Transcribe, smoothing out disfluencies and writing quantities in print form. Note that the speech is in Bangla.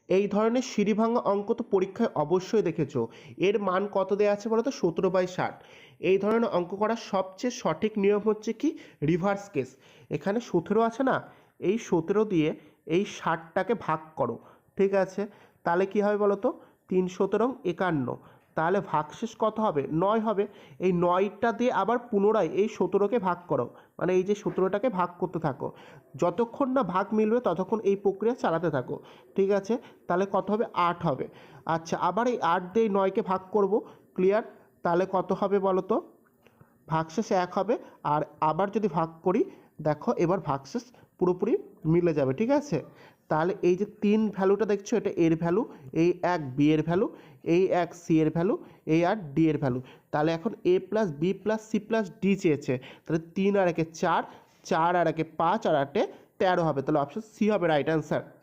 এই ধরনের সিঁড়ি ভাঙা অঙ্ক তো পরীক্ষায় অবশ্যই দেখেছো। এর মান কত দেওয়া আছে বলো তো? 17/60। এই ধরনের অঙ্ক করার সবচেয়ে সঠিক নিয়ম হচ্ছে কি? Reverse case. এখানে 17 আছে না, এই 17 দিয়ে এই 60টাকে ভাগ করো, ঠিক আছে? তাহলে কি হবে বলো তো? 3×17=51। তাহলে ভাগশেষ কত হবে? 9 হবে। এই 9টা দিয়ে আবার পুনরায় এই 17কে ভাগ করো, মানে এই যে 17টাকে ভাগ করতে থাকো, যতক্ষণ না ভাগ মিলবে ততক্ষণ এই প্রক্রিয়া চালাতে থাকো, ঠিক আছে? তাহলে কত হবে? 8 হবে। আচ্ছা, আবার এই 8 দিয়ে 9কে ভাগ করব। ক্লিয়ার? তাহলে কত হবে বলো তো? ভাগশেষ 1 হবে। আর আবার যদি ভাগ করি, দেখো এবার ভাগশেষ পুরোপুরি মিলে যাবে, ঠিক আছে? তাহলে এই যে 3 ভ্যালুটা দেখছো, এটা এর ভ্যালু, এই 1 বি এর ভ্যালু, এই 1 সি এর ভ্যালু, এই 8 ডি এর ভ্যালু। তাহলে এখন A plus B plus C plus D চেয়েছে। তাহলে 3 আর 1 4, 4 আর 1 5, আর 8 13 হবে। তাহলে অপশন সি হবে রাইট অ্যান্সার।